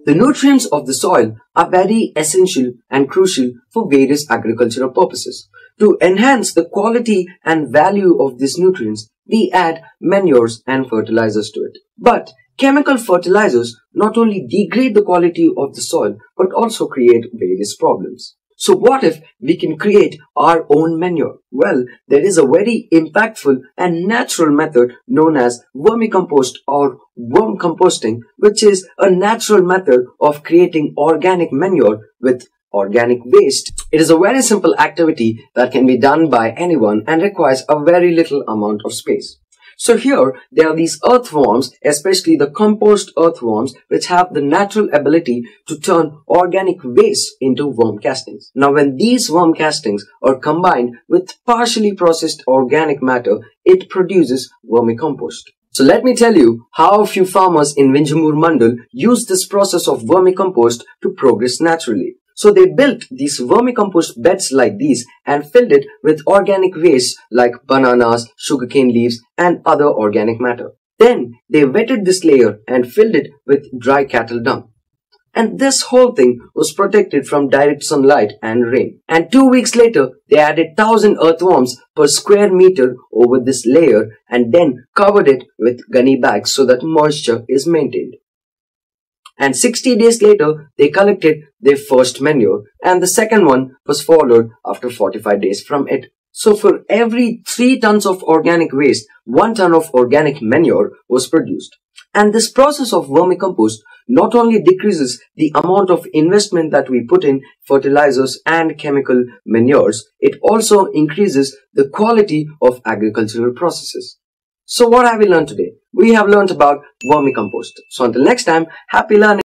The nutrients of the soil are very essential and crucial for various agricultural purposes. To enhance the quality and value of these nutrients, we add manures and fertilizers to it. But chemical fertilizers not only degrade the quality of the soil but also create various problems. So what if we can create our own manure? Well, there is a very impactful and natural method known as vermicompost or worm composting, which is a natural method of creating organic manure with organic waste. It is a very simple activity that can be done by anyone and requires a very little amount of space. So here there are these earthworms, especially the compost earthworms, which have the natural ability to turn organic waste into worm castings. Now when these worm castings are combined with partially processed organic matter, it produces vermicompost. So let me tell you how a few farmers in Vinjamur Mandal use this process of vermicompost to progress naturally. So they built these vermicompost beds like these and filled it with organic waste like bananas, sugarcane leaves and other organic matter. Then they wetted this layer and filled it with dry cattle dung. And this whole thing was protected from direct sunlight and rain. And 2 weeks later, they added 1,000 earthworms per square meter over this layer and then covered it with gunny bags so that moisture is maintained. And 60 days later, they collected their first manure and the second one was followed after 45 days from it. So for every 3 tons of organic waste, 1 ton of organic manure was produced. And this process of vermicompost not only decreases the amount of investment that we put in fertilizers and chemical manures, it also increases the quality of agricultural processes. So what have we learned today? We have learned about vermicompost. So until next time, happy learning.